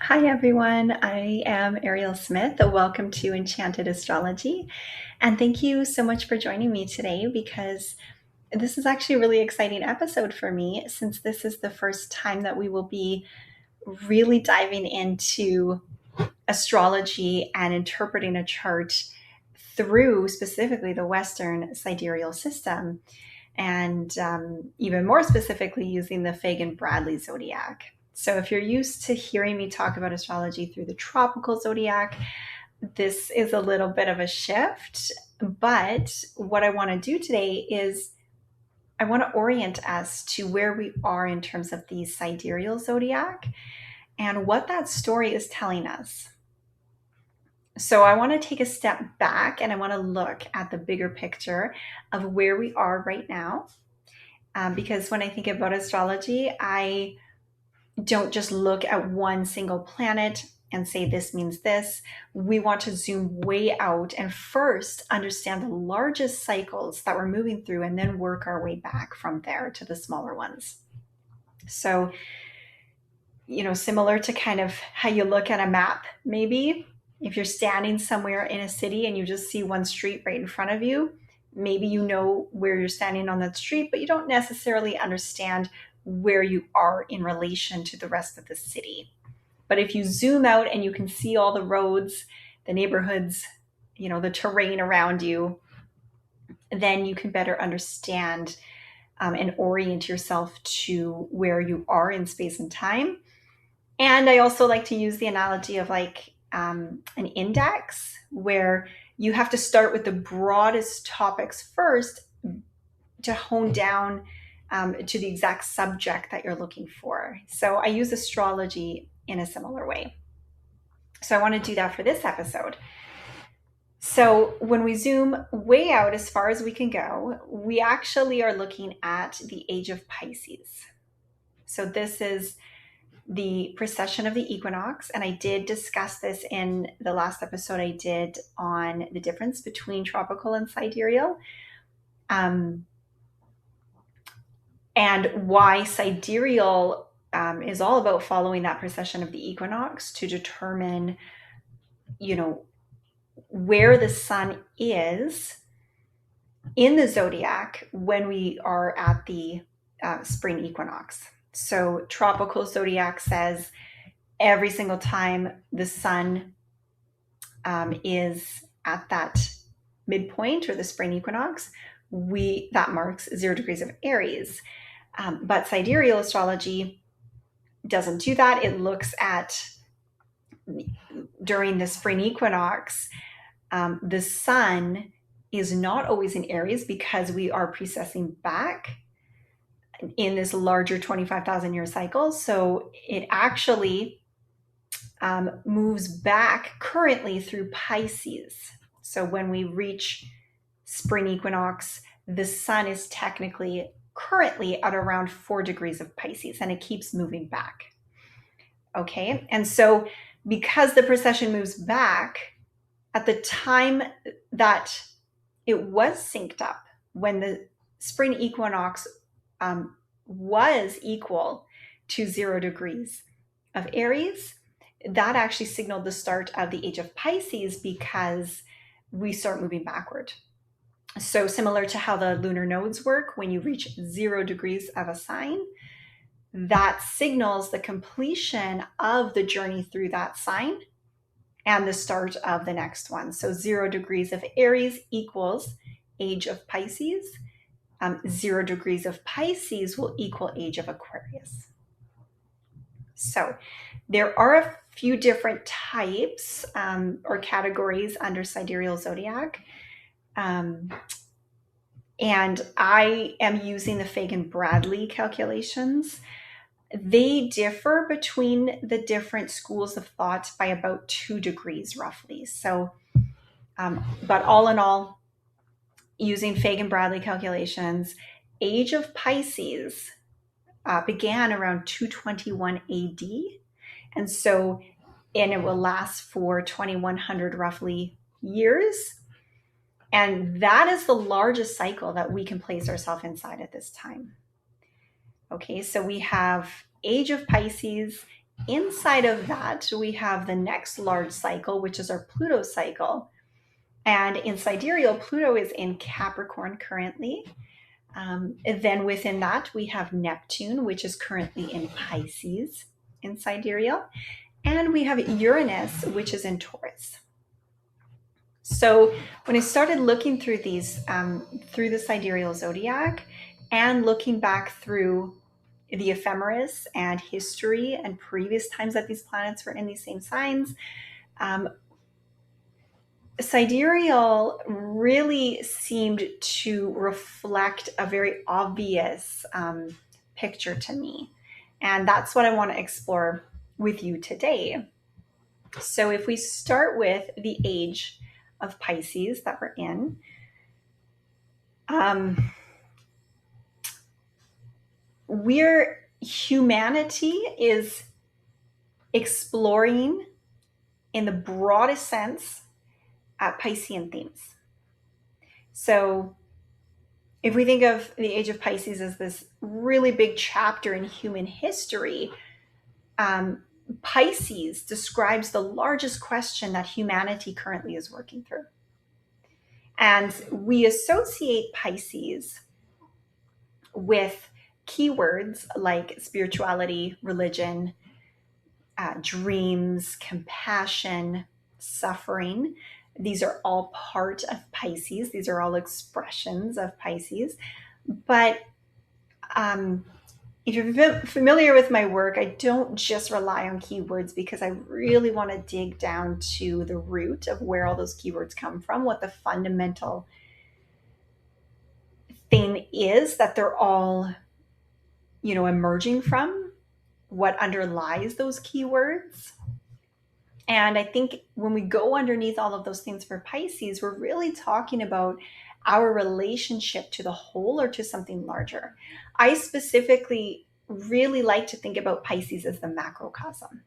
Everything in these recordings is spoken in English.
Hi everyone, I am Ariel Smith. Welcome to Enchanted Astrology. And thank you so much for joining me today because this is actually a really exciting episode for me since this is the first time that we will be really diving into astrology and interpreting a chart through specifically the Western sidereal system and even more specifically using the Fagan-Bradley zodiac. So if you're used to hearing me talk about astrology through the tropical zodiac, this is a little bit of a shift. But what I want to do today is I want to orient us to where we are in terms of the sidereal zodiac and what that story is telling us. So I want to take a step back and I want to look at the bigger picture of where we are right now. Because when I think about astrology, I don't just look at one single planet and say this means this. We want to zoom way out and first understand the largest cycles that we're moving through and then work our way back from there to the smaller ones. So, similar to kind of how you look at a map, maybe if you're standing somewhere in a city and you just see one street right in front of you, maybe you know where you're standing on that street, but you don't necessarily understand where you are in relation to the rest of the city. But if you zoom out and you can see all the roads, the neighborhoods, the terrain around you, then you can better understand and orient yourself to where you are in space and time. And I also like to use the analogy of like an index where you have to start with the broadest topics first to hone down to the exact subject that you're looking for. So I use astrology in a similar way. So I want to do that for this episode. So when we zoom way out as far as we can go, we actually are looking at the Age of Pisces. So this is the precession of the equinox, and I did discuss this in the last episode I did on the difference between tropical and sidereal, and why sidereal is all about following that precession of the equinox to determine, where the sun is in the zodiac when we are at the spring equinox. So tropical zodiac says every single time the sun is at that midpoint or the spring equinox, that marks 0 degrees of Aries. But sidereal astrology doesn't do that. It looks at during the spring equinox, the sun is not always in Aries because we are precessing back in this larger 25,000 year cycle. So it actually moves back currently through Pisces. So when we reach spring equinox, the sun is technically currently at around 4 degrees of Pisces, and it keeps moving back. Okay, and so because the precession moves back, at the time that it was synced up, when the spring equinox was equal to 0 degrees of Aries, that actually signaled the start of the Age of Pisces because we start moving backward. So similar to how the lunar nodes work, when you reach 0 degrees of a sign, that signals the completion of the journey through that sign and the start of the next one. So 0 degrees of Aries equals Age of Pisces. 0 degrees of Pisces will equal Age of Aquarius. So there are a few different types or categories under sidereal zodiac. And I am using the Fagan-Bradley calculations. They differ between the different schools of thought by about 2 degrees roughly. So, but all in all, using Fagan-Bradley calculations, Age of Pisces began around 221 AD. And it will last for 2100 roughly years. And that is the largest cycle that we can place ourselves inside at this time. Okay, so we have Age of Pisces inside of that, we have the next large cycle, which is our Pluto cycle. And in Sidereal, Pluto is in Capricorn currently. And then within that, we have Neptune, which is currently in Pisces in Sidereal. And we have Uranus, which is in Taurus. So when I started looking through these, through the sidereal zodiac, and looking back through the ephemeris and history and previous times that these planets were in these same signs, sidereal really seemed to reflect a very obvious picture to me. And that's what I want to explore with you today. So if we start with the age of Pisces that we're in, humanity is exploring in the broadest sense Piscean themes. So if we think of the age of Pisces as this really big chapter in human history, Pisces describes the largest question that humanity currently is working through. And we associate Pisces with keywords like spirituality, religion, dreams, compassion, suffering. These are all part of Pisces. These are all expressions of Pisces. But if you're familiar with my work, I don't just rely on keywords because I really want to dig down to the root of where all those keywords come from, what the fundamental thing is that they're all, emerging from, what underlies those keywords. And I think when we go underneath all of those things for Pisces, we're really talking about our relationship to the whole or to something larger. I specifically really like to think about Pisces as the macrocosm.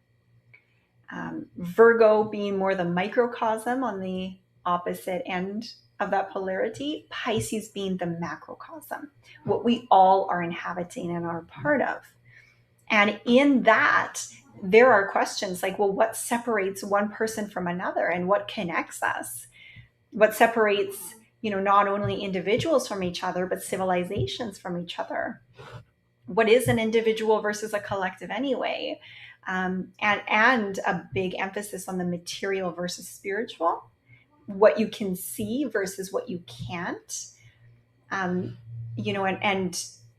Virgo being more the microcosm on the opposite end of that polarity, Pisces being the macrocosm, what we all are inhabiting and are part of. And in that, there are questions like, well, what separates one person from another and what connects us? What separates, not only individuals from each other, but civilizations from each other? What is an individual versus a collective anyway? And a big emphasis on the material versus spiritual, what you can see versus what you can't, and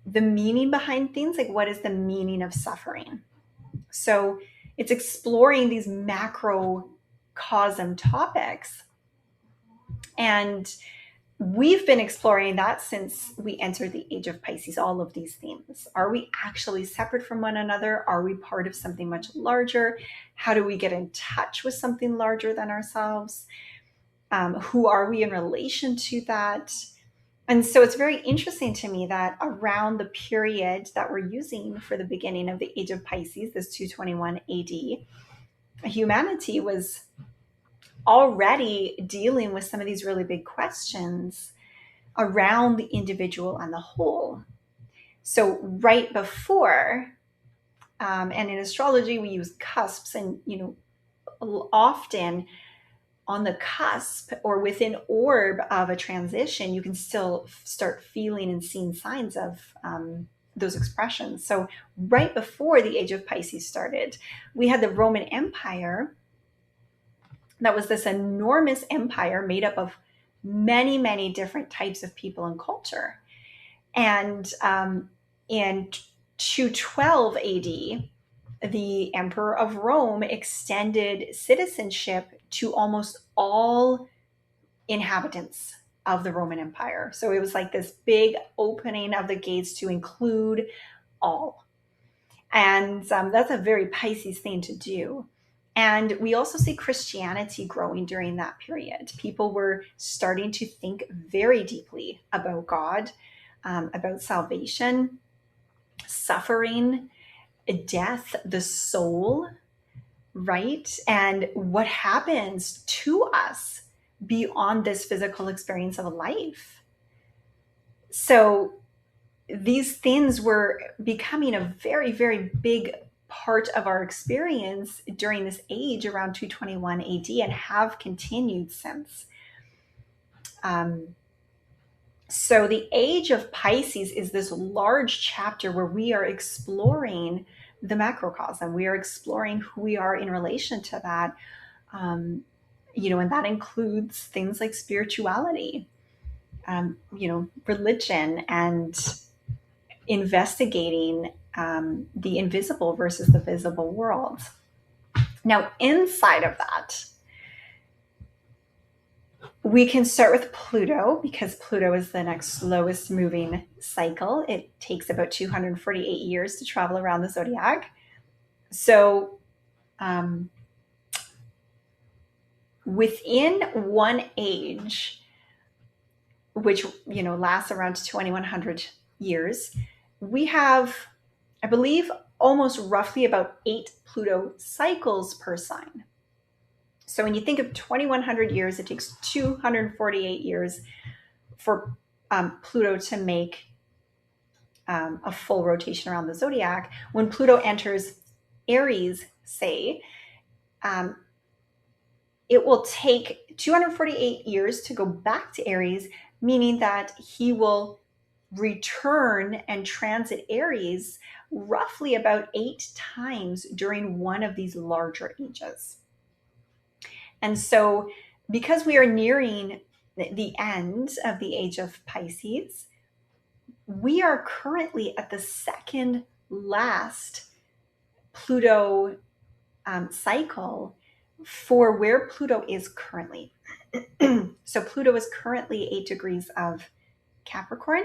the meaning behind things, like what is the meaning of suffering? So it's exploring these macrocosm topics. And we've been exploring that since we entered the age of Pisces, all of these themes. Are we actually separate from one another? Are we part of something much larger? How do we get in touch with something larger than ourselves? Who are we in relation to that? And so it's very interesting to me that around the period that we're using for the beginning of the age of Pisces, this 221 AD, humanity was already dealing with some of these really big questions around the individual and the whole. So right before, and in astrology, we use cusps, and, often on the cusp or within orb of a transition, you can still start feeling and seeing signs of those expressions. So right before the age of Pisces started, we had the Roman Empire. That was this enormous empire made up of many, many different types of people and culture. And in 212 AD, the Emperor of Rome extended citizenship to almost all inhabitants of the Roman Empire. So it was like this big opening of the gates to include all. And that's a very Pisces thing to do. And we also see Christianity growing during that period. People were starting to think very deeply about God, about salvation, suffering, death, the soul, right? And what happens to us beyond this physical experience of life. So these things were becoming a very, very big part of our experience during this age around 221 AD and have continued since. So the Age of Pisces is this large chapter where we are exploring the macrocosm. We are exploring who we are in relation to that. And that includes things like spirituality, religion, and investigating the invisible versus the visible world. Now, inside of that, we can start with Pluto, because Pluto is the next slowest moving cycle. It takes about 248 years to travel around the zodiac. So within one age, which lasts around 2100 years, we have, I believe, almost roughly about 8 Pluto cycles per sign. So when you think of 2100 years, it takes 248 years for Pluto to make a full rotation around the zodiac. When Pluto enters Aries, say, it will take 248 years to go back to Aries, meaning that he will return and transit Aries roughly about 8 times during one of these larger ages. And so, because we are nearing the end of the Age of Pisces, we are currently at the second last Pluto cycle for where Pluto is currently. So Pluto is currently 8 degrees of Capricorn,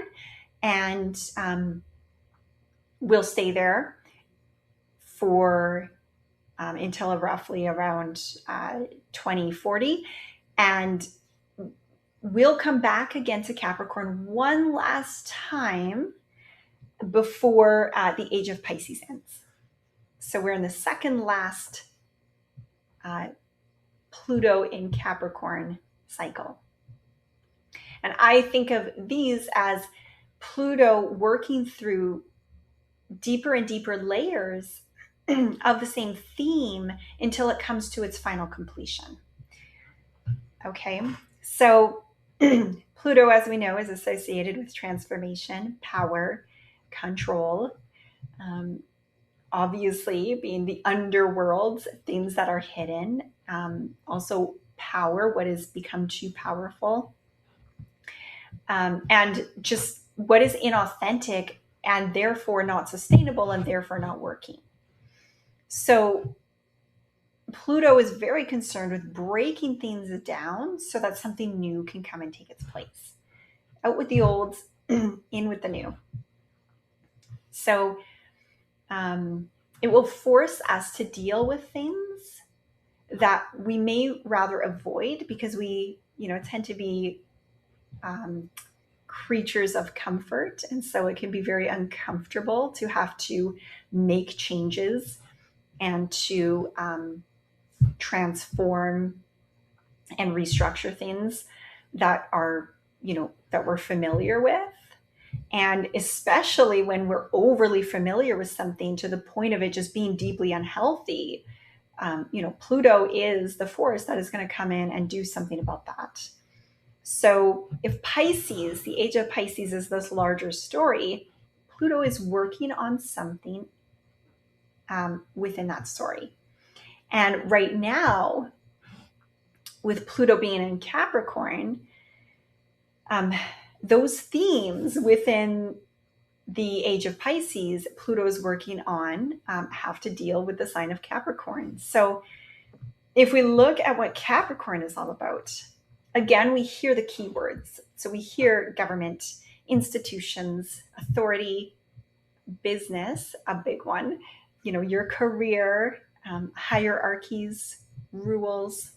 and will stay there for until roughly around 2040, and we'll come back again to Capricorn one last time before the Age of Pisces ends. So we're in the second last Pluto in Capricorn cycle. And I think of these as Pluto working through deeper and deeper layers of the same theme until it comes to its final completion. Okay, so Pluto, as we know, is associated with transformation, power, control, obviously being the underworld, things that are hidden, also power, what has become too powerful, and just what is inauthentic and therefore not sustainable and therefore not working. So Pluto is very concerned with breaking things down so that something new can come and take its place. Out with the old, in with the new. So it will force us to deal with things that we may rather avoid, because we, tend to be creatures of comfort. And so it can be very uncomfortable to have to make changes and to transform and restructure things that are, that we're familiar with. And especially when we're overly familiar with something to the point of it just being deeply unhealthy, Pluto is the force that is going to come in and do something about that. So if Pisces, the Age of Pisces, is this larger story, Pluto is working on something within that story. And right now, with Pluto being in Capricorn, those themes within the Age of Pisces, Pluto is working on, have to deal with the sign of Capricorn. So if we look at what Capricorn is all about, again, we hear the keywords. So we hear government, institutions, authority, business, a big one, your career, hierarchies, rules,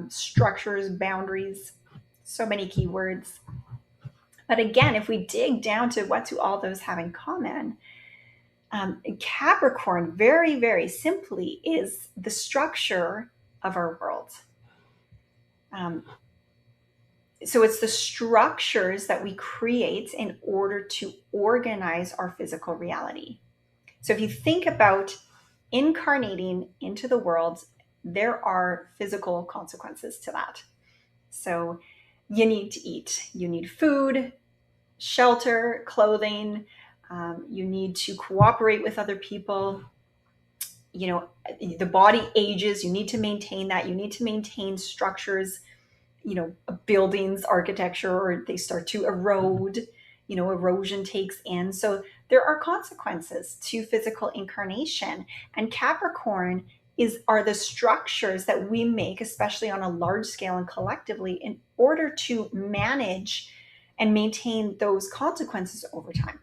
structures, boundaries, so many keywords. But again, if we dig down to what do all those have in common, Capricorn, very, very simply, is the structure of our world. So it's the structures that we create in order to organize our physical reality. So if you think about incarnating into the world, there are physical consequences to that. So you need to eat, you need food, shelter, clothing, you need to cooperate with other people. You know, the body ages, you need to maintain that, you need to maintain structures, you know, buildings, architecture, or they start to erode, you know, erosion takes in. So there are consequences to physical incarnation. And Capricorn are the structures that we make, especially on a large scale and collectively, in order to manage and maintain those consequences over time.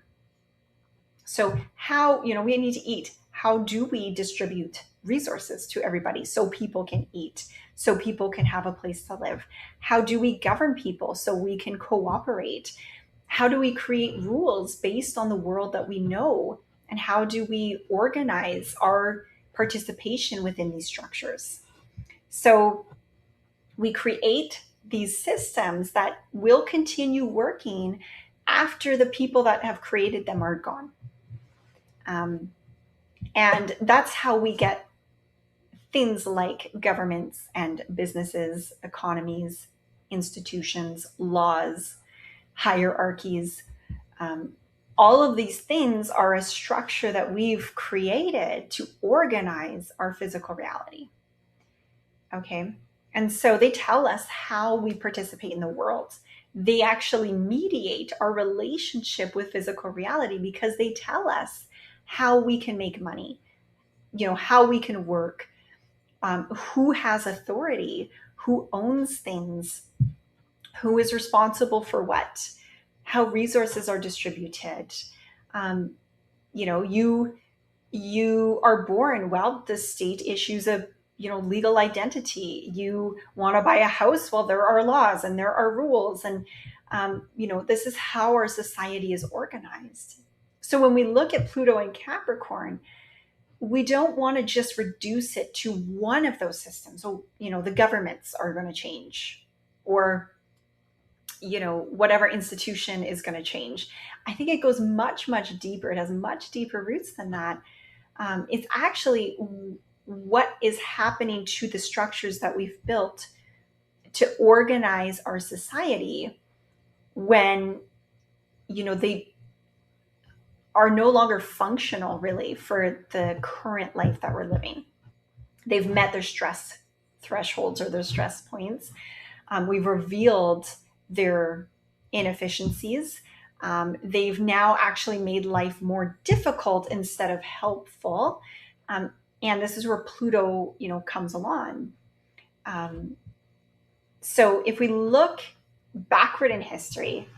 So how, you know, we need to eat. How do we distribute resources to everybody so people can eat, so people can have a place to live? How do we govern people so we can cooperate? How do we create rules based on the world that we know? And how do we organize our participation within these structures? So we create these systems that will continue working after the people that have created them are gone. And that's how we get things like governments and businesses, economies, institutions, laws, hierarchies. All of these things are a structure that we've created to organize our physical reality. Okay. And so they tell us how we participate in the world. They actually mediate our relationship with physical reality because they tell us how we can make money, you know, how we can work, who has authority, who owns things, who is responsible for what, how resources are distributed. You know, you are born, well, the state issues a, you know, legal identity. You want to buy a house, well, there are laws and there are rules, and you know, this is how our society is organized. So when we look at Pluto and Capricorn, we don't want to just reduce it to one of those systems. So, you know, the governments are going to change, or, you know, whatever institution is going to change. I think it goes much, much deeper. It has much deeper roots than that. It's actually what is happening to the structures that we've built to organize our society when, you know, they are no longer functional really for the current life that we're living. They've met their stress thresholds or their stress points. We've revealed their inefficiencies. They've now actually made life more difficult instead of helpful. And this is where Pluto, you know, comes along. So if we look backward in history,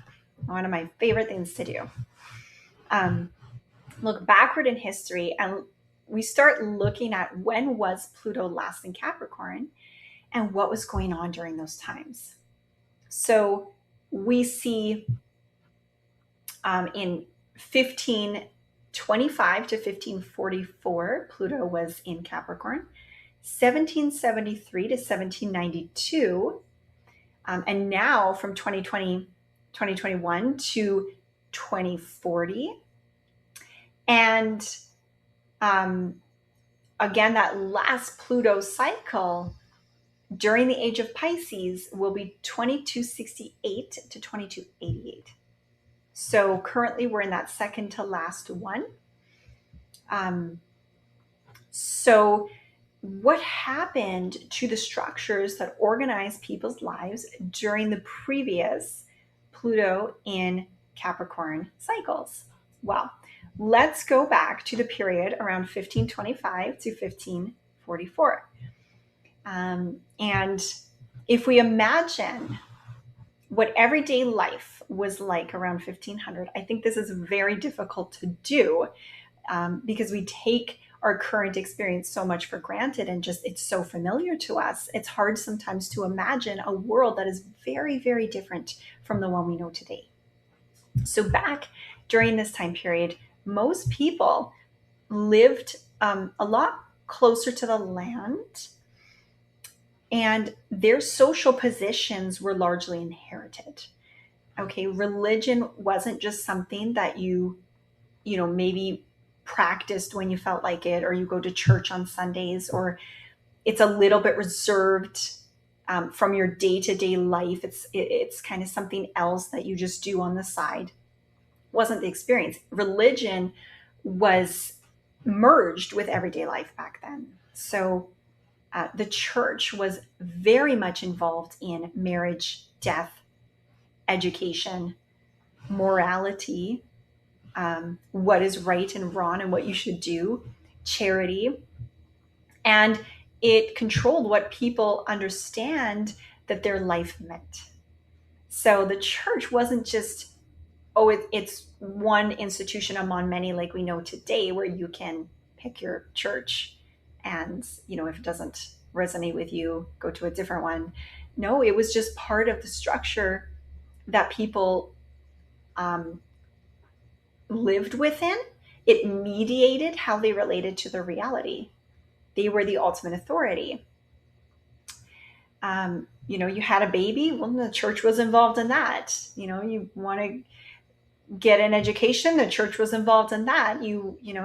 one of my favorite things to do, look backward in history, and we start looking at when was Pluto last in Capricorn and what was going on during those times. So we see in 1525 to 1544, Pluto was in Capricorn. 1773 to 1792, and now from 2021 to 2040. And again, that last Pluto cycle during the Age of Pisces will be 2268 to 2288. So currently we're in that second to last one. So what happened to the structures that organize people's lives during the previous Pluto in Capricorn cycles? Well, let's go back to the period around 1525 to 1544. And if we imagine what everyday life was like around 1500, I think this is very difficult to do because we take our current experience so much for granted and just it's so familiar to us. It's hard sometimes to imagine a world that is very, very different from the one we know today. So back during this time period, most people lived a lot closer to the land, and their social positions were largely inherited. Okay, religion wasn't just something that you know, maybe practiced when you felt like it, or you go to church on Sundays, or it's a little bit reserved from your day-to-day life. It's kind of something else that you just do on the side. Wasn't the experience. Religion was merged with everyday life back then. So the church was very much involved in marriage, death, education, morality, what is right and wrong and what you should do, charity, and it controlled what people understand that their life meant. So the church wasn't just, oh, it's one institution among many like we know today, where you can pick your church and, if it doesn't resonate with you, go to a different one. No, it was just part of the structure that people lived within. It mediated how they related to the reality. They were the ultimate authority. You had a baby, well, the church was involved in that. You want to get an education, the church was involved in that.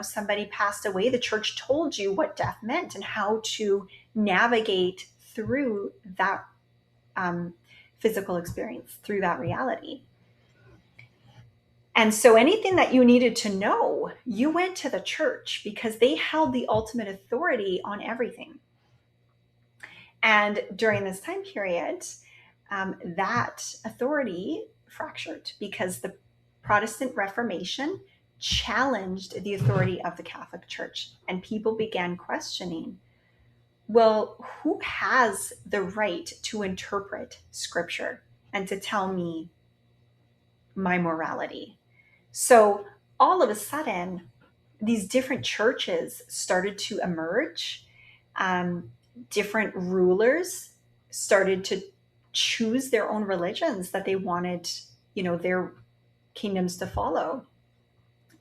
Somebody passed away, the church told you what death meant and how to navigate through that physical experience, through that reality. And so anything that you needed to know, you went to the church because they held the ultimate authority on everything. And during this time period, that authority fractured because the Protestant Reformation challenged the authority of the Catholic Church, and people began questioning, well, who has the right to interpret Scripture and to tell me my morality? So all of a sudden, these different churches started to emerge. Different rulers started to choose their own religions that they wanted, their kingdoms to follow.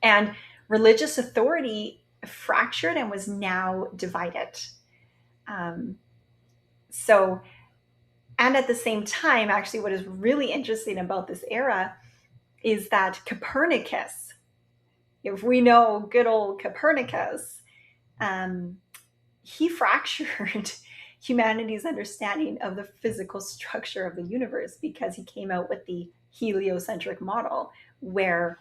And religious authority fractured and was now divided. And at the same time, actually, what is really interesting about this era is that Copernicus, if we know good old Copernicus, he fractured humanity's understanding of the physical structure of the universe because he came out with the heliocentric model, where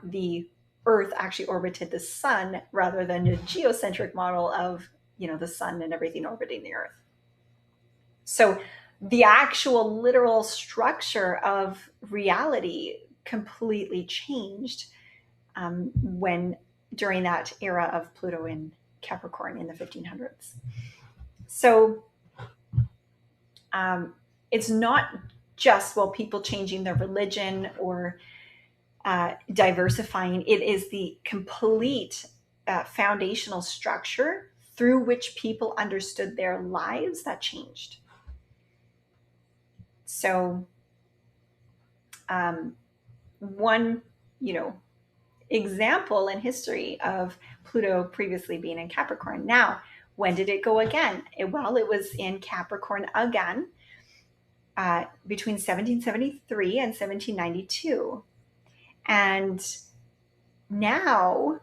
the Earth actually orbited the sun rather than a geocentric model of, the sun and everything orbiting the Earth. So the actual literal structure of reality completely changed during that era of Pluto in Capricorn in the 1500s. So it's not just, people changing their religion or diversifying. It is the complete foundational structure through which people understood their lives that changed. So one, example in history of Pluto previously being in Capricorn. Now, when did it go again? Well, it was in Capricorn again between 1773 and 1792. And now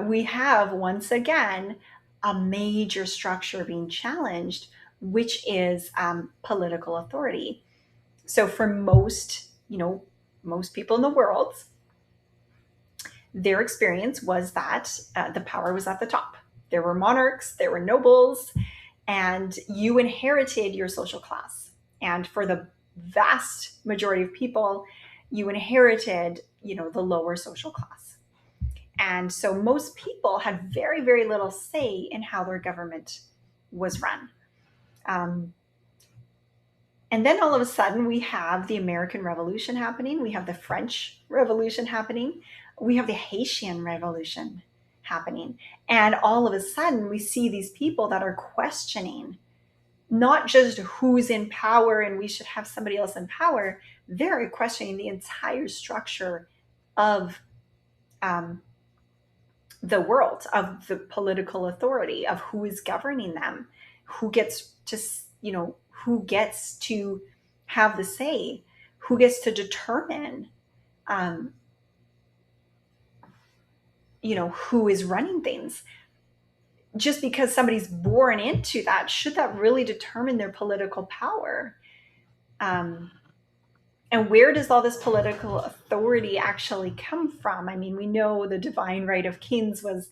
we have, once again, a major structure being challenged, which is political authority. So for most people in the world, their experience was that the power was at the top. There were monarchs, there were nobles, and you inherited your social class. And for the vast majority of people, you inherited, the lower social class. And so most people had very, very little say in how their government was run. And then all of a sudden, we have the American Revolution happening. We have the French Revolution happening. We have the Haitian Revolution happening. And all of a sudden, we see these people that are questioning not just who's in power and we should have somebody else in power. They're questioning the entire structure of the world, of the political authority, of who is governing them, who gets to have the say, who gets to determine who is running things. Just because somebody's born into that, should that really determine their political power? And where does all this political authority actually come from? I mean, we know the divine right of kings was,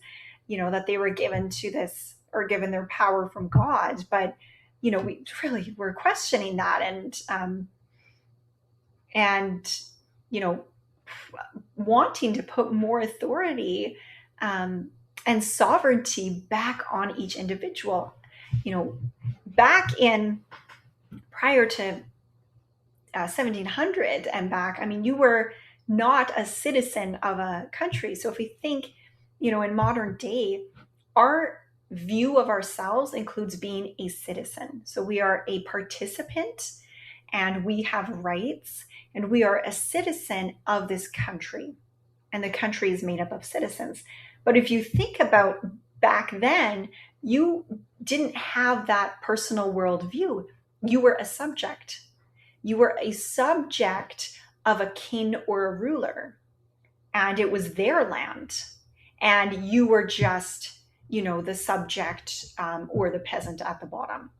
that they were given to this, or given their power from God. But, we really were questioning that, and wanting to put more authority and sovereignty back on each individual. Back in prior to 1700 and back, I mean, you were not a citizen of a country. So if we think, in modern day, our view of ourselves includes being a citizen. So we are a participant and we have rights, and we are a citizen of this country. And the country is made up of citizens. But if you think about back then, you didn't have that personal worldview. You were a subject. You were a subject of a king or a ruler, and it was their land. And you were just, the subject or the peasant at the bottom,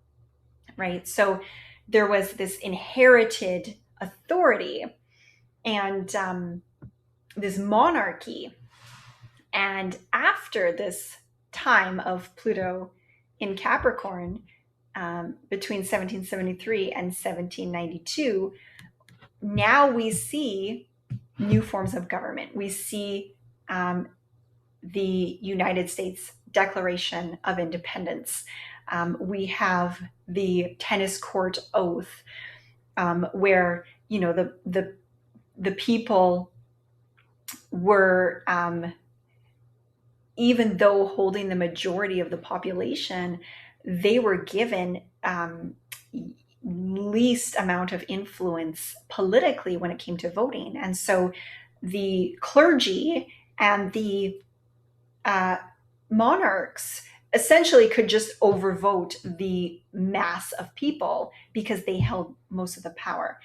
right? So there was this inherited authority and this monarchy. And after this time of Pluto in Capricorn, between 1773 and 1792, now we see new forms of government. We see the United States Declaration of Independence. We have the tennis court oath, where the people were, even though holding the majority of the population, they were given least amount of influence politically when it came to voting. And so the clergy and the monarchs essentially could just overvote the mass of people because they held most of the power.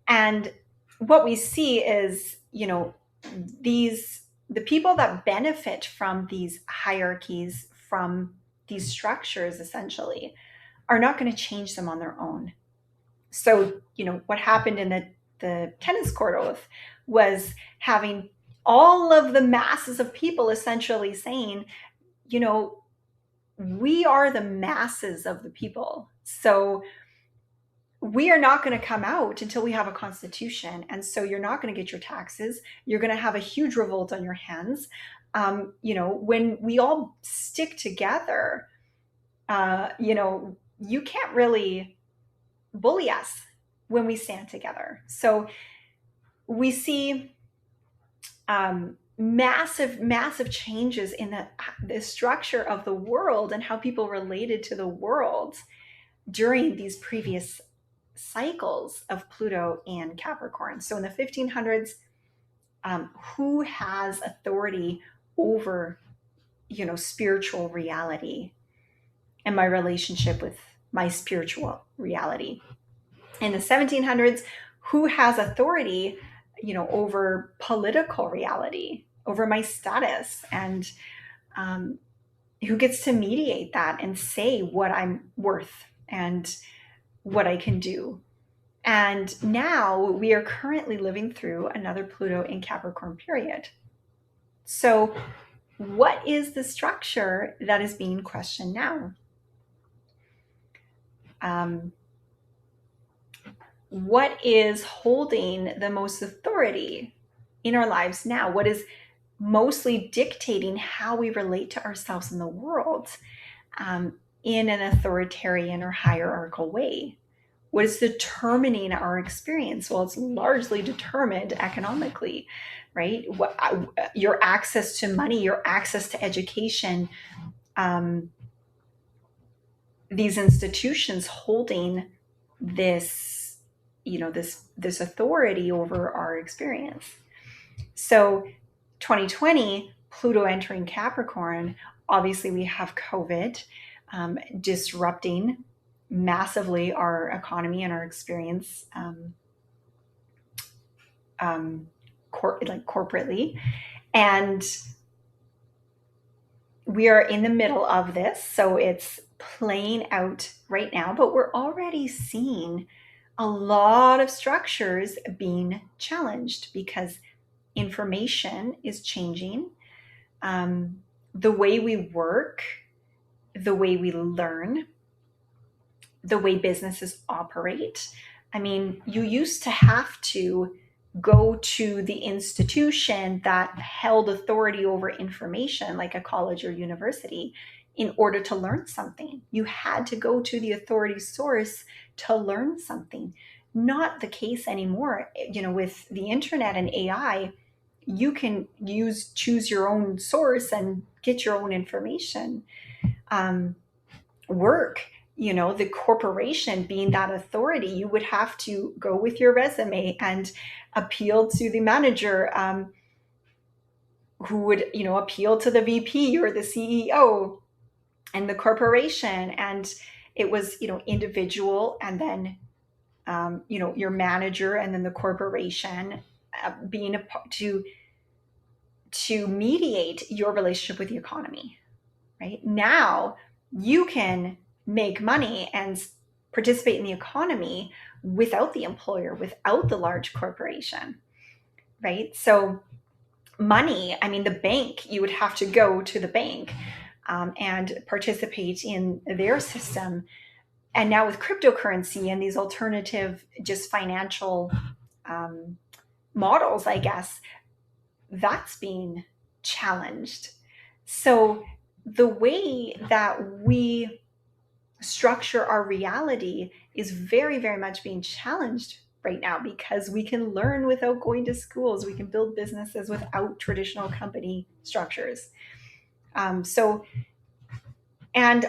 And what we see is, the people that benefit from these hierarchies, from these structures, essentially, are not going to change them on their own. So, what happened in the tennis court oath was having all of the masses of people essentially saying, we are the masses of the people. So we are not going to come out until we have a constitution. And so you're not going to get your taxes. You're going to have a huge revolt on your hands. When we all stick together, you can't really bully us when we stand together. So we see massive changes in the structure of the world and how people related to the world during these previous cycles of Pluto and Capricorn. So in the 1500s, who has authority over, spiritual reality and my relationship with my spiritual reality? In the 1700s, who has authority, over political reality, over my status, and who gets to mediate that and say what I'm worth and what I can do. And now we are currently living through another Pluto in Capricorn period. So what is the structure that is being questioned now? What is holding the most authority in our lives now? What is mostly dictating how we relate to ourselves in the world, in an authoritarian or hierarchical way? What is determining our experience? Well, it's largely determined economically, right? Your access to money, your access to education, these institutions holding this, this authority over our experience. So 2020, Pluto entering Capricorn, obviously we have COVID disrupting massively our economy and our experience, corporately. And we are in the middle of this, so it's playing out right now, but we're already seeing a lot of structures being challenged because information is changing. The way we work, the way we learn, the way businesses operate. I mean, you used to have to go to the institution that held authority over information, like a college or university, in order to learn something. You had to go to the authority source to learn something. Not the case anymore. With the internet and AI, you can choose your own source and get your own information. Work, the corporation being that authority, you would have to go with your resume and appeal to the manager, who would, appeal to the VP or the CEO and the corporation. And it was, individual, and then, your manager, and then the corporation, being to mediate your relationship with the economy. Right now, you can make money and participate in the economy without the employer, without the large corporation, right? So money, I mean, the bank, you would have to go to the bank, and participate in their system. And now with cryptocurrency and these alternative, just financial, models, I guess, that's being challenged. So the way that we structure our reality is very, very much being challenged right now, because we can learn without going to schools. We can build businesses without traditional company structures. And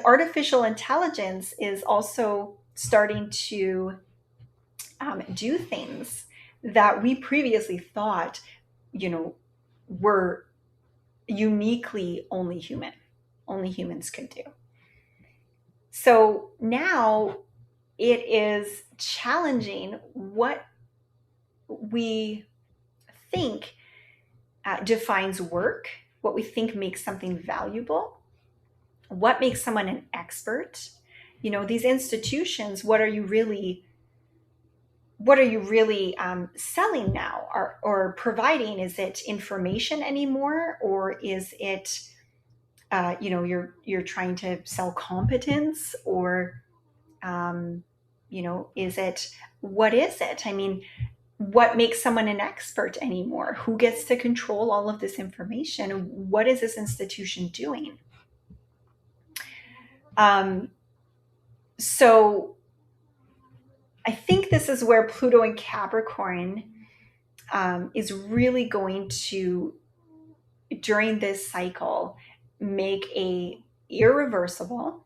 artificial intelligence is also starting to do things that we previously thought, were uniquely only humans could do. So now it is challenging what we think defines work, what we think makes something valuable, what makes someone an expert. These institutions, what are you really selling now, or providing? Is it information anymore, or is it you're trying to sell competence, or is it, what is it? I mean, what makes someone an expert anymore? Who gets to control all of this information? What is this institution doing? So I think this is where Pluto and Capricorn is really going to, during this cycle, make a irreversible,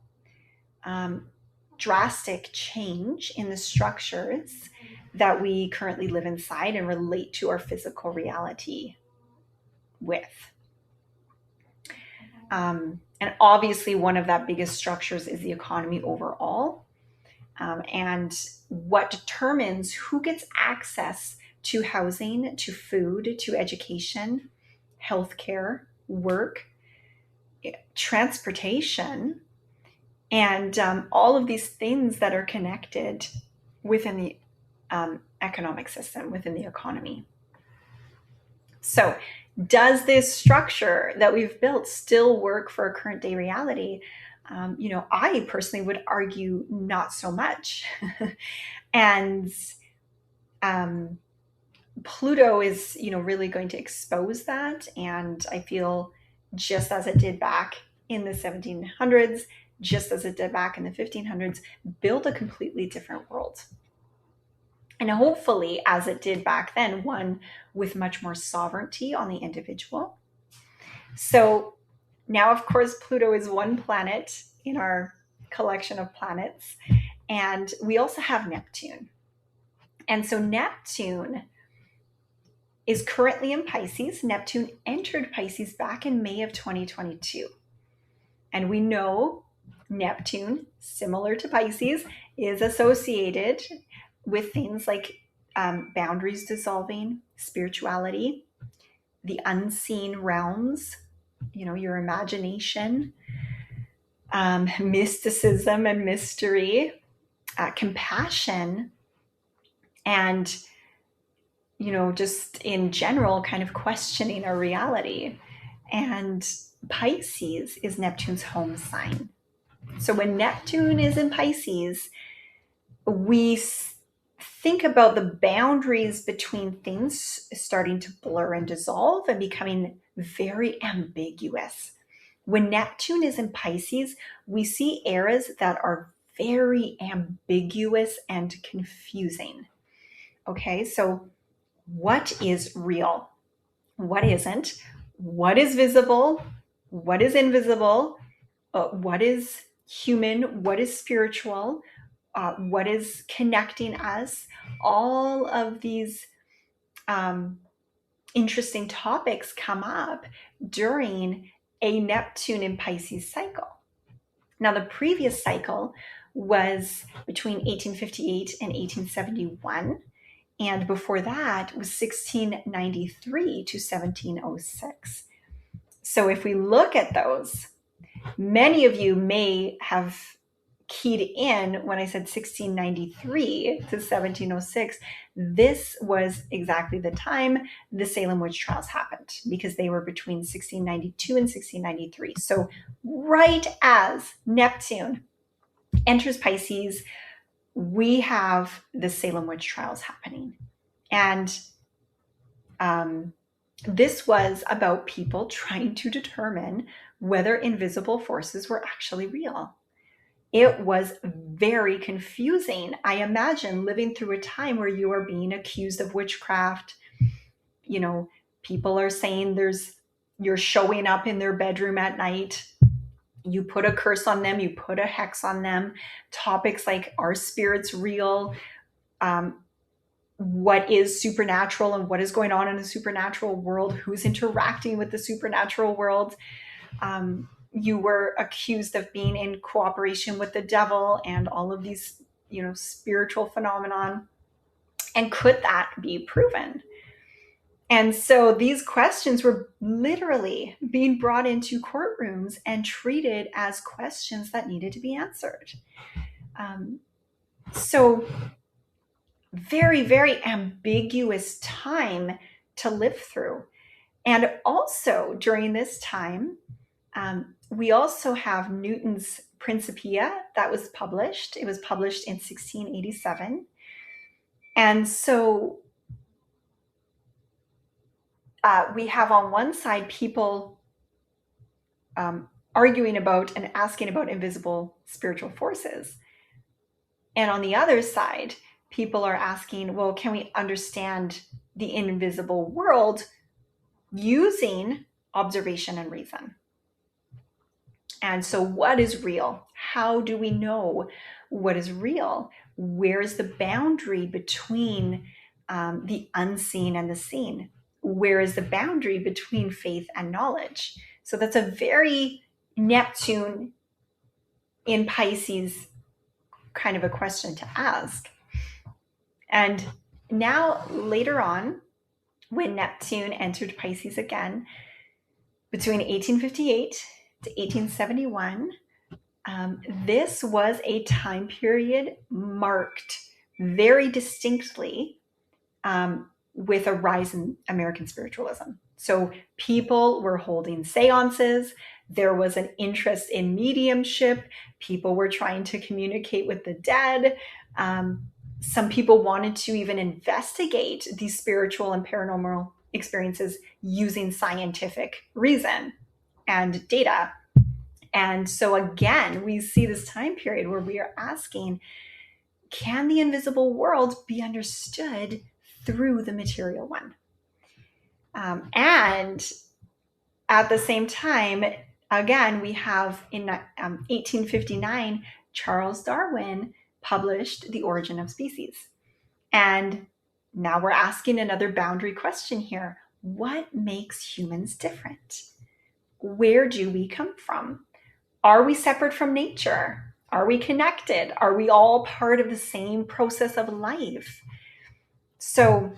drastic change in the structures that we currently live inside and relate to our physical reality with. And obviously, one of that biggest structures is the economy overall, and what determines who gets access to housing, to food, to education, healthcare, work, transportation, and all of these things that are connected within the economic system, within the economy. So, does this structure that we've built still work for a current day reality? I personally would argue not so much. And Pluto is, really going to expose that. And I feel, just as it did back in the 1700s, just as it did back in the 1500s, build a completely different world. And hopefully, as it did back then, one with much more sovereignty on the individual. So now, of course, Pluto is one planet in our collection of planets. And we also have Neptune. And so Neptune is currently in Pisces. Neptune entered Pisces back in May of 2022. And we know Neptune, similar to Pisces, is associated with things like boundaries dissolving, spirituality, the unseen realms, your imagination, mysticism and mystery, compassion, and just in general, kind of questioning our reality. And Pisces is Neptune's home sign. So when Neptune is in Pisces, we think about the boundaries between things starting to blur and dissolve and becoming very ambiguous. When Neptune is in Pisces, we see eras that are very ambiguous and confusing. Okay, so what is real? What isn't? What is visible? What is invisible? What is human? What is spiritual? What is connecting us? All of these interesting topics come up during a Neptune in Pisces cycle. Now, the previous cycle was between 1858 and 1871. And before that was 1693 to 1706. So if we look at those, many of you may have keyed in when I said 1693 to 1706. This was exactly the time the Salem witch trials happened, because they were between 1692 and 1693. So right as Neptune enters Pisces, we have the Salem witch trials happening. And this was about people trying to determine whether invisible forces were actually real. It was very confusing. I imagine living through a time where you are being accused of witchcraft. People are saying you're showing up in their bedroom at night. You put a curse on them, you put a hex on them. Topics like, are spirits real? What is supernatural and what is going on in the supernatural world? Who's interacting with the supernatural world? You were accused of being in cooperation with the devil and all of these, spiritual phenomenon. And could that be proven? And so these questions were literally being brought into courtrooms and treated as questions that needed to be answered. So very, very ambiguous time to live through. And also during this time, we also have Newton's Principia that was published. It was published in 1687. And so we have on one side people arguing about and asking about invisible spiritual forces. And on the other side, people are asking, well, can we understand the invisible world using observation and reason? And so what is real? How do we know what is real? Where is the boundary between the unseen and the seen? Where is the boundary between faith and knowledge? So that's a very Neptune in Pisces kind of a question to ask. And now later on, when Neptune entered Pisces again, between 1858 to 1871, this was a time period marked very distinctly with a rise in American spiritualism. So people were holding seances. There was an interest in mediumship. People were trying to communicate with the dead. Some people wanted to even investigate these spiritual and paranormal experiences using scientific reason and data. And so again, we see this time period where we are asking, can the invisible world be understood through the material one? And at the same time, again, we have in 1859, Charles Darwin published The Origin of Species. And now we're asking another boundary question here. What makes humans different? Where do we come from? Are we separate from nature? Are we connected? Are we all part of the same process of life? So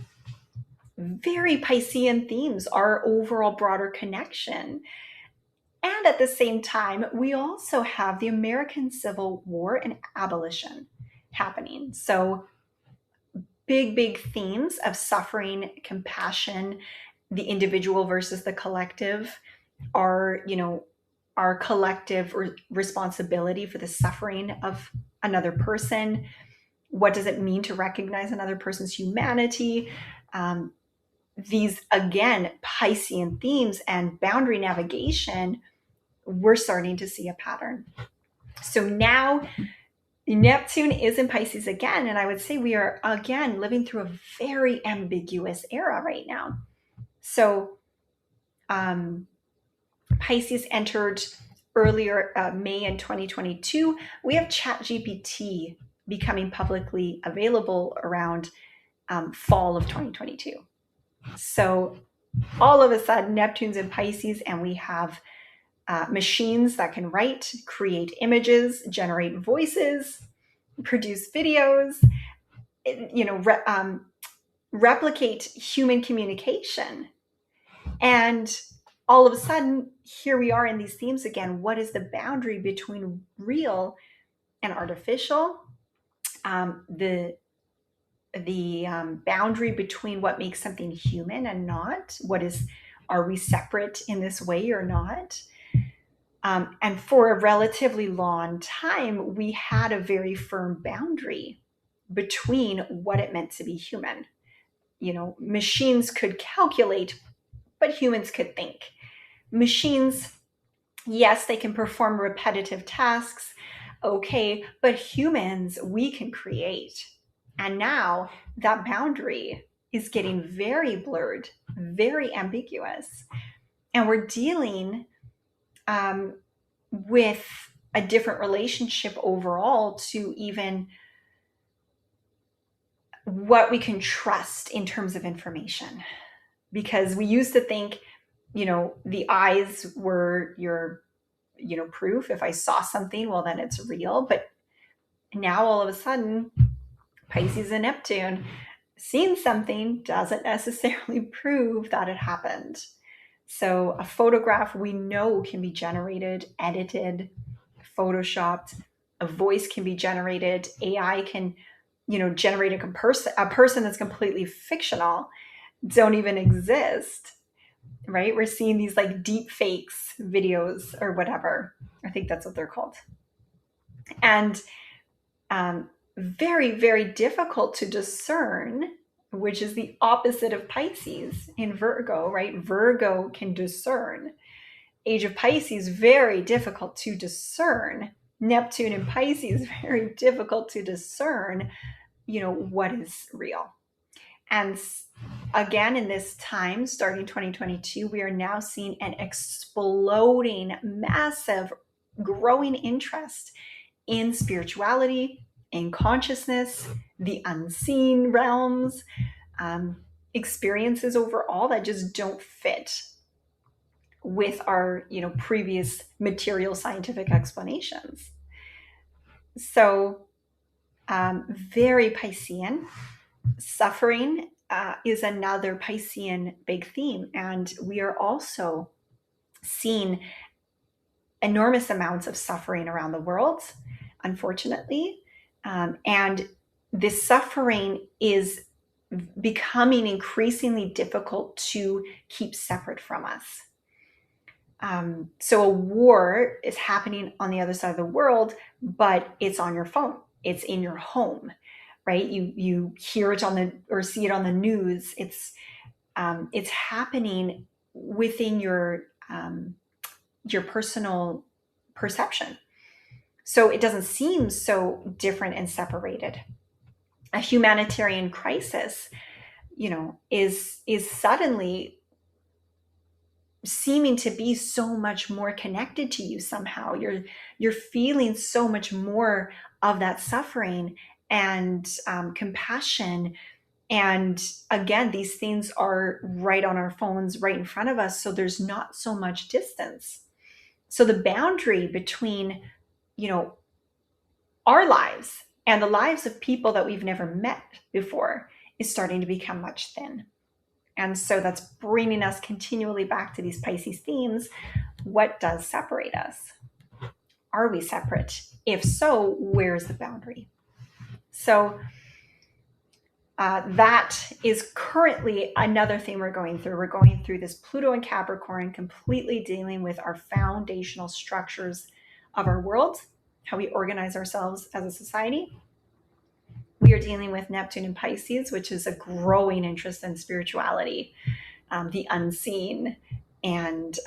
very Piscean themes, our overall broader connection. And at the same time, we also have the American Civil War and abolition happening. So big themes of suffering, compassion, the individual versus the collective, our collective responsibility for the suffering of another person. What does it mean to recognize another person's humanity? These, again, Piscean themes and boundary navigation, we're starting to see a pattern. So now Neptune is in Pisces again, and I would say we are again living through a very ambiguous era right now. So Pisces entered earlier May in 2022. We have ChatGPT becoming publicly available around fall of 2022. So all of a sudden, Neptune's in Pisces, and we have machines that can write, create images, generate voices, produce videos, replicate human communication. And all of a sudden, here we are in these themes again. What is the boundary between real and artificial? The boundary between what makes something human and not. Are we separate in this way or not? And for a relatively long time, we had a very firm boundary between what it meant to be human. Machines could calculate, but humans could think. Machines, yes, they can perform repetitive tasks, okay, but humans, we can create. And now that boundary is getting very blurred, very ambiguous. And we're dealing with a different relationship overall to even what we can trust in terms of information. Because we used to think, the eyes were your, proof. If I saw something, well, then it's real. But now all of a sudden, Pisces and Neptune, seeing something doesn't necessarily prove that it happened. So a photograph we know can be generated, edited, photoshopped. A voice can be generated. AI can, generate a person that's completely fictional, don't even exist, right? We're seeing these like deep fakes videos or whatever. I think that's what they're called. And very, very difficult to discern, which is the opposite of Pisces in Virgo, right? Virgo can discern. Age of Pisces, very difficult to discern. Neptune in Pisces, very difficult to discern, what is real. And again, in this time, starting 2022, we are now seeing an exploding, massive, growing interest in spirituality, in consciousness, the unseen realms, experiences overall that just don't fit with our, previous material scientific explanations. So, very Piscean. Suffering is another Piscean big theme, and we are also seeing enormous amounts of suffering around the world, unfortunately. And this suffering is becoming increasingly difficult to keep separate from us. So a war is happening on the other side of the world, but it's on your phone. It's in your home, right? You hear it or see it on the news. It's happening within your personal perception. So it doesn't seem so different and separated. A humanitarian crisis, is suddenly seeming to be so much more connected to you somehow. You're feeling so much more of that suffering and compassion. And again, these things are right on our phones, right in front of us. So there's not so much distance. So the boundary between, our lives and the lives of people that we've never met before is starting to become much thin. And so that's bringing us continually back to these Pisces themes What does separate us? Are we separate? If so, where's the boundary? So that is currently another thing we're going through. We're going through this Pluto and Capricorn, completely dealing with our foundational structures of our world, how we organize ourselves as a society. We are dealing with Neptune and Pisces, which is a growing interest in spirituality, the unseen, and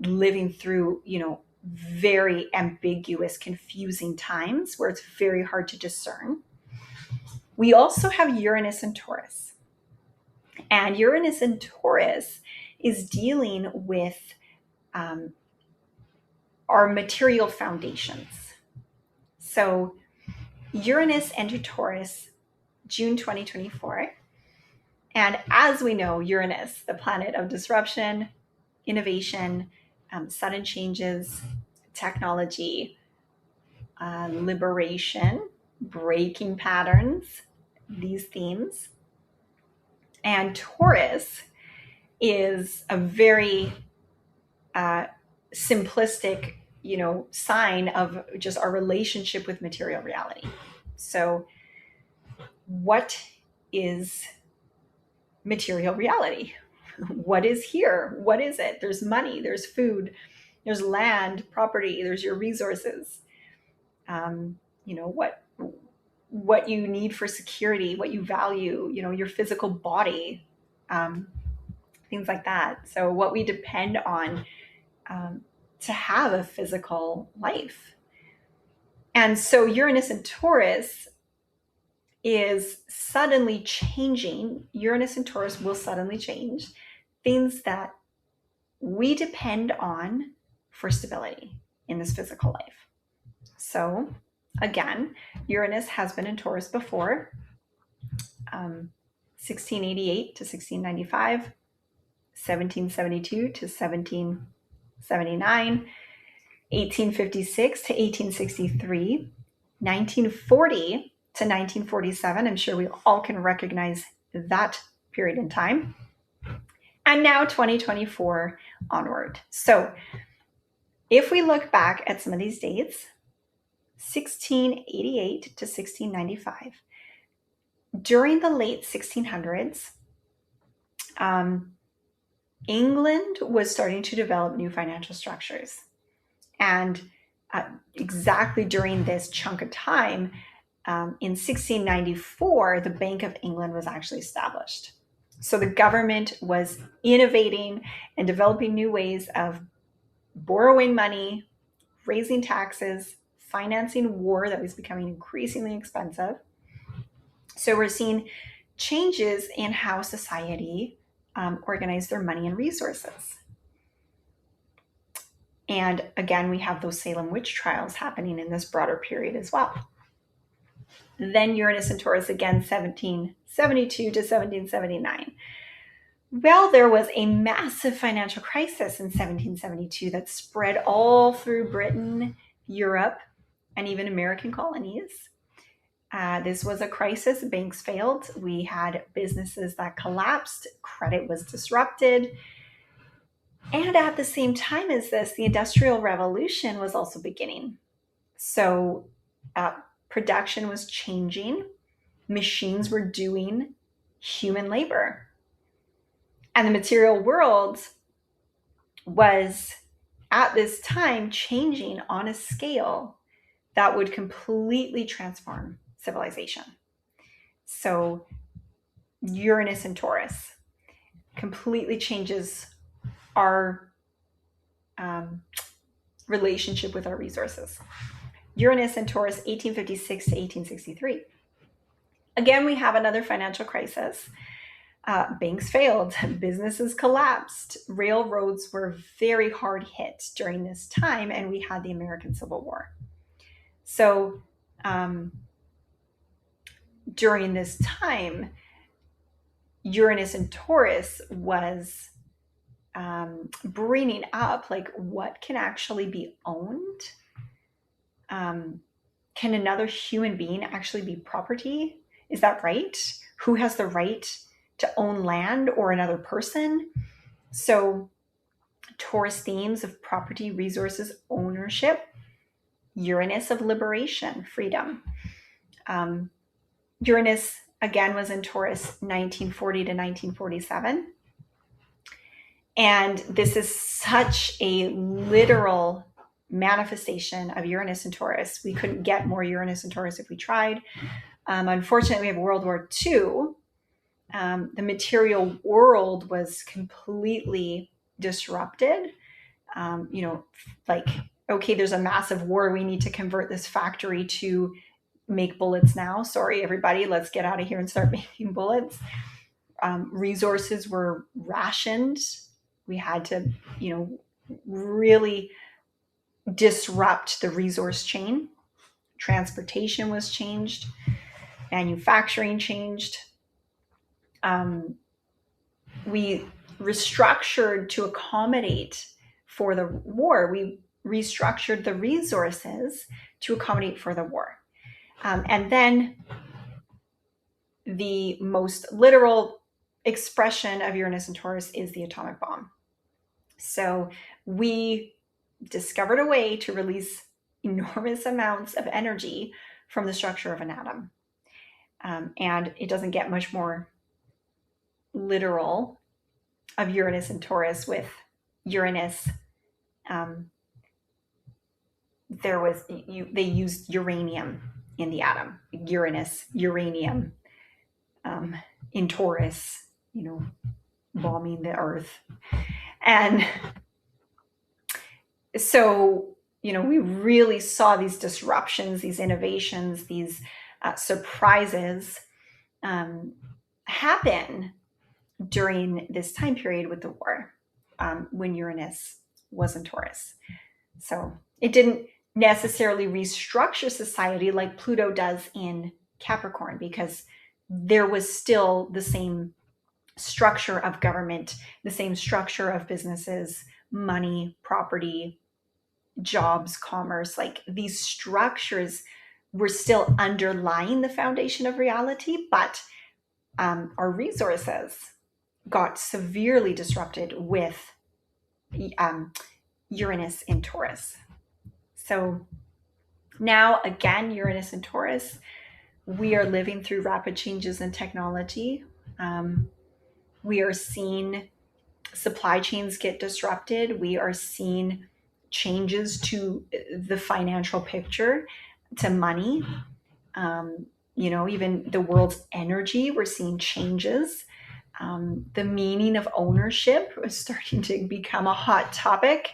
living through, very ambiguous, confusing times where it's very hard to discern. We also have Uranus and Taurus. And Uranus and Taurus is dealing with our material foundations. So Uranus entered Taurus June 2024. And as we know, Uranus, the planet of disruption, innovation, sudden changes, technology, liberation, breaking patterns, these themes. And Taurus is a very simplistic, sign of just our relationship with material reality. So what is material reality? What is here? What is it? There's money, there's food, there's land, property, there's your resources. What you need for security, what you value, your physical body, things like that. So what we depend on to have a physical life. And so Uranus and Taurus is suddenly changing. Uranus and Taurus will suddenly change things that we depend on for stability in this physical life. So again, Uranus has been in Taurus before, 1688 to 1695, 1772 to 1779, 1856 to 1863, 1940 to 1947. I'm sure we all can recognize that period in time. And now 2024 onward. So if we look back at some of these dates, 1688 to 1695, during the late 1600s, England was starting to develop new financial structures. And exactly during this chunk of time, in 1694, the Bank of England was actually established. So the government was innovating and developing new ways of borrowing money, raising taxes, financing war that was becoming increasingly expensive. So we're seeing changes in how society organized their money and resources. And again, we have those Salem witch trials happening in this broader period as well. Then Uranus and Taurus again, 1772 to 1779. Well, there was a massive financial crisis in 1772 that spread all through Britain, Europe, and even American colonies. This was a crisis. Banks failed. We had businesses that collapsed. Credit was disrupted. And at the same time as this, the Industrial Revolution was also beginning. So production was changing. Machines were doing human labor. And the material world was at this time changing on a scale that would completely transform civilization. So Uranus and Taurus completely changes our relationship with our resources. Uranus and Taurus, 1856 to 1863. Again, we have another financial crisis. Banks failed, businesses collapsed, railroads were very hard hit during this time, and we had the American Civil War. So during this time, Uranus and Taurus was bringing up what can actually be owned. Can another human being actually be property? Is that right? Who has the right to own land or another person? So Taurus themes of property, resources, ownership. Uranus of liberation, freedom. Uranus, again, was in Taurus 1940 to 1947. And this is such a literal manifestation of Uranus and Taurus. We couldn't get more Uranus and Taurus if we tried. Unfortunately, we have World War II. The material world was completely disrupted. Like, okay, there's a massive war. We need to convert this factory to make bullets now. Sorry, everybody, let's get out of here and start making bullets. Resources were rationed. We had to, really disrupt the resource chain. Transportation was changed. Manufacturing changed. We restructured to accommodate for the war. We restructured the resources to accommodate for the war. And then the most literal expression of Uranus and Taurus is the atomic bomb. So we discovered a way to release enormous amounts of energy from the structure of an atom. And it doesn't get much more literal of Uranus and Taurus. With Uranus, they used uranium in the atom. Uranus, uranium. In Taurus, bombing the earth. And so, we really saw these disruptions, these innovations, these surprises happen during this time period with the war, when Uranus was in Taurus. So it didn't necessarily restructure society like Pluto does in Capricorn, because there was still the same structure of government, the same structure of businesses, money, property, jobs, commerce. Like, these structures were still underlying the foundation of reality, but our resources got severely disrupted with Uranus in Taurus. So now, again, Uranus in Taurus, we are living through rapid changes in technology. We are seeing supply chains get disrupted. We are seeing changes to the financial picture, to money. Even the world's energy, we're seeing changes. The meaning of ownership is starting to become a hot topic.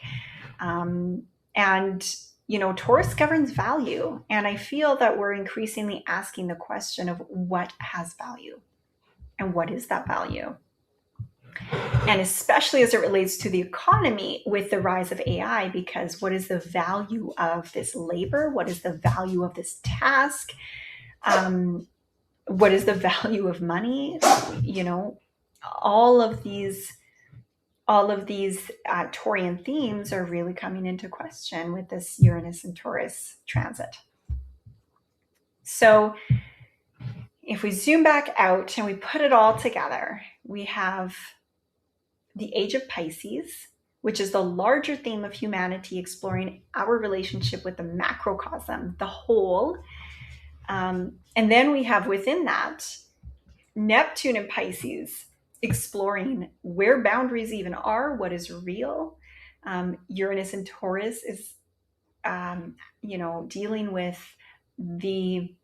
Taurus governs value. And I feel that we're increasingly asking the question of what has value and what is that value? And especially as it relates to the economy with the rise of AI, because what is the value of this labor? What is the value of this task? What is the value of money? All of these Taurian themes are really coming into question with this Uranus and Taurus transit. So if we zoom back out and we put it all together, we have the Age of Pisces, which is the larger theme of humanity exploring our relationship with the macrocosm, the whole. And then we have within that Neptune in Pisces, exploring where boundaries even are, what is real. Uranus in Taurus is, dealing with the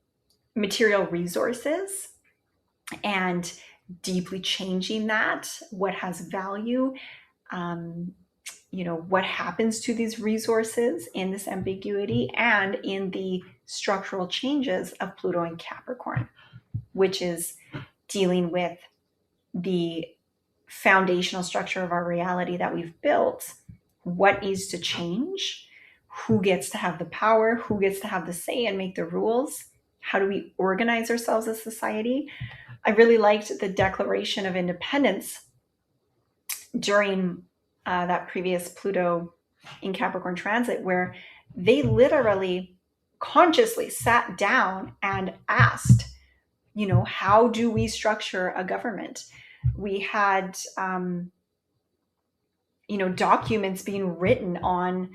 material resources and deeply changing that, what has value, what happens to these resources in this ambiguity, and in the structural changes of Pluto and Capricorn, which is dealing with the foundational structure of our reality that we've built. What needs to change? Who gets to have the power? Who gets to have the say and make the rules? How do we organize ourselves as society? I really liked the Declaration of Independence during that previous Pluto in Capricorn transit, where they literally consciously sat down and asked, how do we structure a government? We had documents being written on,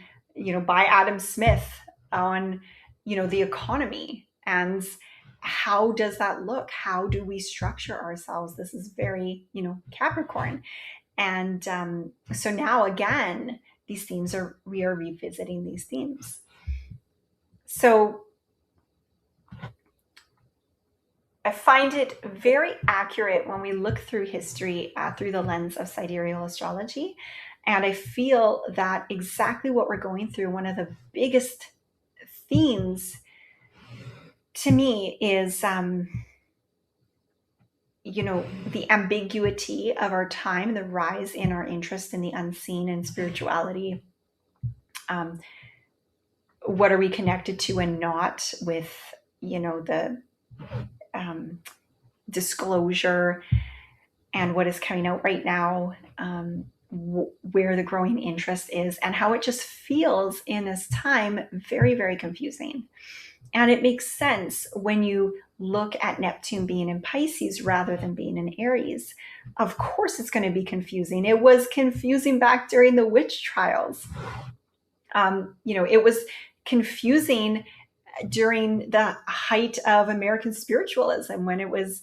by Adam Smith on, the economy. And how does that look? How do we structure ourselves? This is very, Capricorn. And so now again, we are revisiting these themes. So I find it very accurate when we look through history through the lens of sidereal astrology. And I feel that exactly what we're going through, one of the biggest themes to me is, the ambiguity of our time, the rise in our interest in the unseen and spirituality. What are we connected to and not with, the disclosure and what is coming out right now, where the growing interest is, and how it just feels in this time very, very confusing. And it makes sense when you look at Neptune being in Pisces rather than being in Aries. Of course, it's going to be confusing. It was confusing back during the witch trials. It was confusing during the height of American spiritualism, when it was,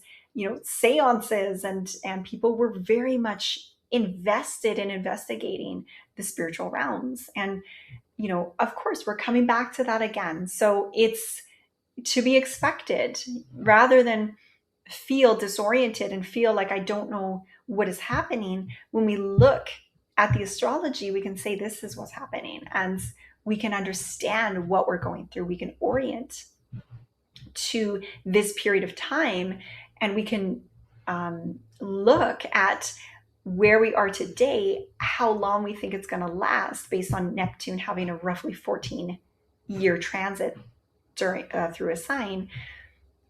seances, and people were very much invested in investigating the spiritual realms. And, of course, we're coming back to that again. So it's to be expected, rather than feel disoriented and feel like I don't know what is happening. When we look at the astrology, we can say this is what's happening, and we can understand what we're going through. We can orient to this period of time, and we can look at where we are today, how long we think it's going to last, based on Neptune having a roughly 14-year transit through a sign.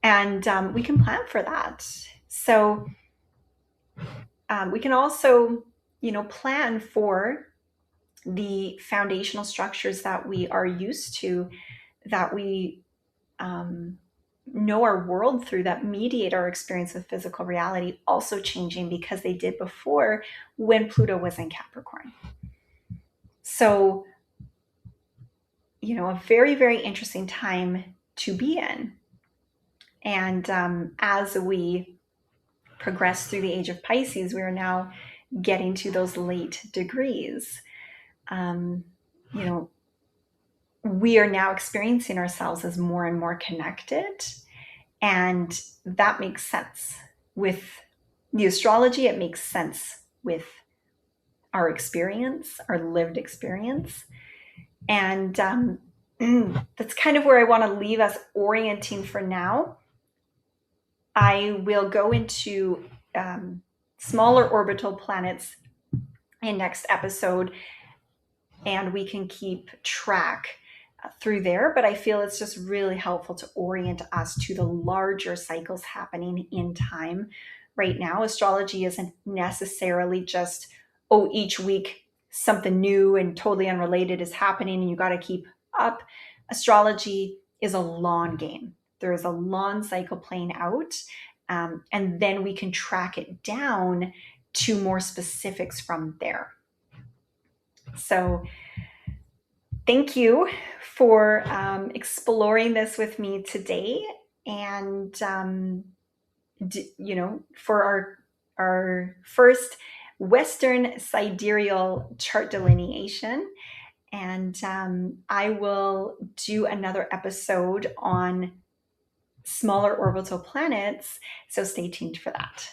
And we can plan for that. So we can also, plan for the foundational structures that we are used to, that we know our world through, that mediate our experience with physical reality, also changing because they did before, when Pluto was in Capricorn. So, a very, very interesting time to be in. And as we progress through the Age of Pisces, we are now getting to those late degrees. We are now experiencing ourselves as more and more connected. And that makes sense with the astrology. It makes sense with our experience, our lived experience. And that's kind of where I want to leave us orienting for now. I will go into smaller orbital planets in next episode, and we can keep track through there. But I feel it's just really helpful to orient us to the larger cycles happening in time right now. Astrology isn't necessarily just, each week something new and totally unrelated is happening and you got to keep up. Astrology is a long game. There is a long cycle playing out, and then we can track it down to more specifics from there. So thank you for exploring this with me today, and for our first Western sidereal chart delineation. And I will do another episode on smaller orbital planets, so stay tuned for that.